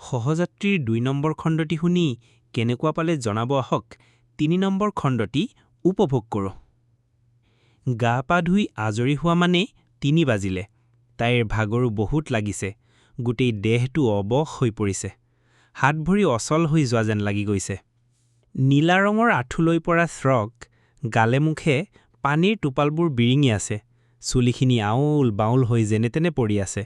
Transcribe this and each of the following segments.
সহযাত্ৰীৰ ২ number খণ্ডটি শুনি কেনেকুৱা পালে জনাব আহক। ৩ নম্বৰ খণ্ডটি উপভোগ কৰোঁ। গা পা ধুই আজৰি হোৱা মানে ৩ বাজিলে। তাইৰ ভাগৰো বহুত লাগিছে। গোটেই দেহটো অবশ হৈ পৰিছে। হাত ভৰি অচল হৈ যোৱা যেন লাগি গৈছে। নীলা ৰঙৰ আঁঠুলৈ পৰা ফ্ৰক, গালে মুখে পানীৰ টোপালবোৰ বিৰিঙি আছে। চুলিখিনি আউল বাউল হৈ যেনে তেনে পৰি আছে।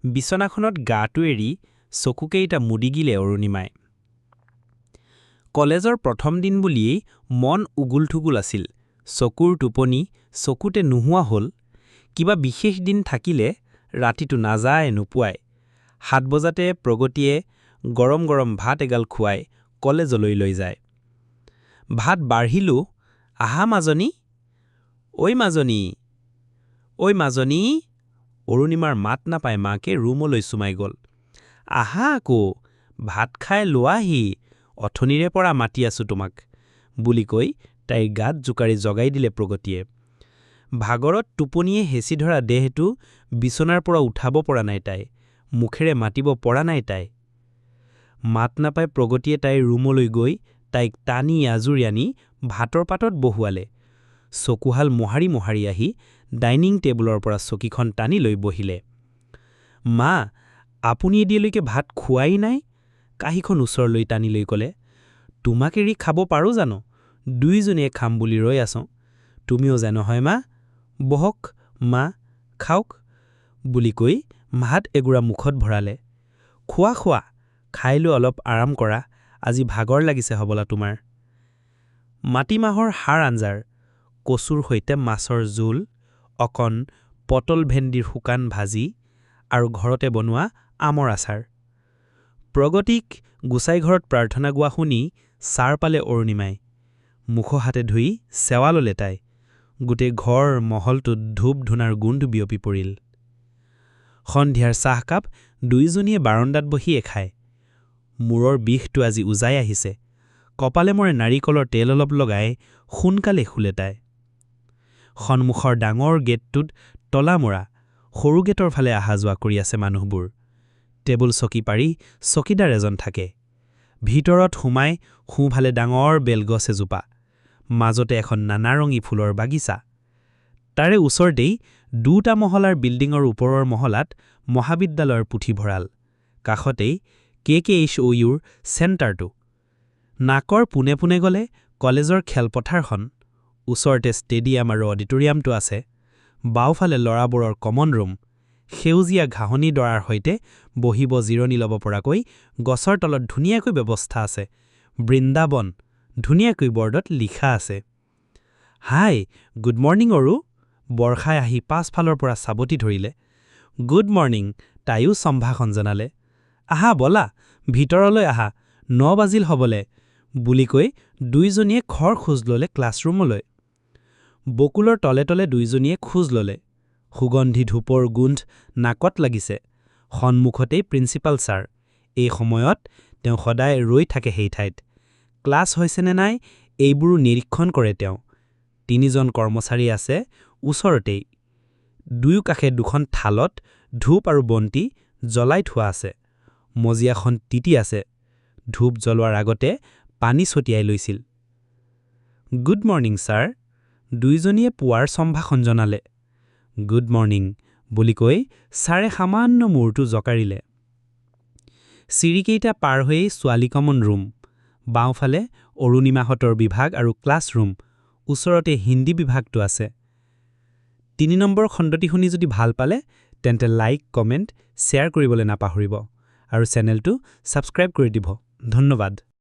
বিচনাখনত গাটো এৰি চকুকেইটা মুদিগিলে অৰুণিমাই। কলেজৰ প্ৰথম দিন বুলিয়েই মন উগুল থুগুল আছিল। চকুৰ টোপনি চকুতে নোহোৱা হ'ল। কিবা বিশেষ দিন থাকিলে ৰাতিটো নাযায় নোপোৱাই। ৭ বজাতে প্ৰগতিয়ে গৰম গৰম ভাত এগাল খুৱাই কলেজলৈ লৈ যায়। ভাত বাঢ়িলোঁ, আহা মাজনী, ঐ মাজনী, ঐ মাজনী। অৰুণিমাৰ মাত নাপাই মাকে ৰুমলৈ সুমাই গ'ল। আহা আকৌ, ভাত খাই লোৱাহি, অথনিৰে পৰা মাতি আছোঁ তোমাক, বুলি কৈ তাইৰ গাত জোকাৰি জগাই দিলে প্ৰগতিয়ে। ভাগৰত টোপনিয়ে হেঁচি ধৰা দেহটো বিচনাৰ পৰা উঠাব পৰা নাই তাই, মুখেৰে মাতিব পৰা নাই তাই। মাত নাপাই প্ৰগতিয়ে তাইৰ ৰুমলৈ গৈ তাইক টানি আজুৰি আনি ভাতৰ পাতত বহুৱালে। চকুহাল মোহাৰি মোহাৰি আহি ডাইনিং টেবুলৰ পৰা চকীখন টানি লৈ বহিলে। মা, আপুনি এদিলৈকে ভাত খোৱাই নাই? কাঁহীখন ওচৰলৈ টানি লৈ ক'লে। তোমাক এৰি খাব পাৰোঁ জানো? দুয়োজনীয়ে খাম বুলি ৰৈ আছোঁ। তুমিও যে নহয় মা। বহক মা, খাওক, বুলি কৈ ভাত এগুৰা মুখত ভৰালে। খোৱা খোৱা, খাই লৈ অলপ আৰাম কৰা, আজি ভাগৰ লাগিছে হবলা তোমাৰ। মাটিমাহৰ হাড় আঞ্জাৰ, কচুৰ সৈতে মাছৰ জোল, অকণ পটল ভেন্দিৰ শুকান ভাজি আৰু ঘৰতে বনোৱা আমৰ আচাৰ। প্ৰগতিক গোসাঁইঘৰত প্ৰাৰ্থনা গোৱা শুনি ছাৰ পালে অৰুণিমাই। মুখ হাতে ধুই সেৱা ল'লে তাই। গোটেই ঘৰ মহলটোত ধূপ ধূনাৰ গোন্ধ বিয়পি পৰিল। সন্ধিয়াৰ চাহকাপ দুয়োজনীয়ে বাৰণ্ডাত বহিয়ে খায়। মূৰৰ বিষটো আজি উজাই আহিছে। কপালে মৰে নাৰিকলৰ তেল অলপ লগাই সোনকালে শুলে তাই। সন্মুখৰ ডাঙৰ গেটটোত তলা মৰা, সৰু গেটৰ ফালে অহা যোৱা কৰি আছে মানুহবোৰ। টেবুল চকী পাৰি চকীদাৰ এজন থাকে। ভিতৰত সোমাই সোঁফালে ডাঙৰ বেলগছ এজোপা, মাজতে এখন নানাৰঙী ফুলৰ বাগিচা। তাৰে ওচৰতেই 2টা মহলাৰ বিল্ডিঙৰ ওপৰৰ মহলাত মহাবিদ্যালয়ৰ পুথিভঁৰাল, কাষতেই KKHOUৰ চেণ্টাৰটো। নাকৰ পোনে পোনে গ'লে কলেজৰ খেলপথাৰখন, ওচৰতে ষ্টেডিয়াম আৰু অডিটৰিয়ামটো আছে। বাওঁফালে ল'ৰাবোৰৰ কমন ৰুম, সেউজীয়া ঘাঁহনি ডৰাৰ সৈতে বহিব জিৰণি ল'ব পৰাকৈ গছৰ তলত ধুনীয়াকৈ ব্যৱস্থা আছে। বৃন্দাবন ধুনীয়াকৈ বৰ্ডত লিখা আছে। হাই, গুড মৰ্ণিং অৰু। বৰ্ষাই আহি পাছফালৰ পৰা চাবতি ধৰিলে। গুড মৰ্ণিং, তাইও সম্ভাষণ জনালে। আহা বলা, ভিতৰলৈ আহা, 9 বাজিল হবলে, বুলি কৈ দুয়োজনীয়ে খৰ খোজ ল'লে ক্লাছৰুমলৈ। বকুলৰ তলে তলে দুয়োজনীয়ে খোজ ল'লে। সুগন্ধি ধূপৰ গোন্ধ নাকত লাগিছে। সন্মুখতেই প্ৰিন্সিপাল ছাৰ। এই সময়ত তেওঁ সদায় ৰৈ থাকে সেই ঠাইত। ক্লাছ হৈছেনে নাই এইবোৰো নিৰীক্ষণ কৰে তেওঁ। 3জন কৰ্মচাৰী আছে ওচৰতেই। দুয়ো কাষে 2খন থালত ধূপ আৰু বন্তি জ্বলাই থোৱা আছে। মজিয়াখন তিতি আছে। ধূপ জ্বলোৱাৰ আগতে পানী ছটিয়াই লৈছিল। গুড মৰ্ণিং ছাৰ, দুয়োজনীয়ে পুৱাৰ সম্ভাষণ জনালে। গুড মৰ্ণিং, বুলি কৈ ছাৰে সামান্য মূৰটো জকাৰিলে। চিৰিকেইটা পাৰ হৈয়েই ছোৱালী কমন ৰুম। বাওঁফালে অৰুণিমাহঁতৰ বিভাগ আৰু ক্লাছৰুম, ওচৰতে হিন্দী বিভাগটো আছে। ৩ নম্বৰ খণ্ডটি শুনি যদি ভাল পালে তেন্তে লাইক, কমেণ্ট, শ্বেয়াৰ কৰিবলৈ নাপাহৰিব আৰু চেনেলটো ছাবস্ক্ৰাইব কৰি দিব। ধন্যবাদ।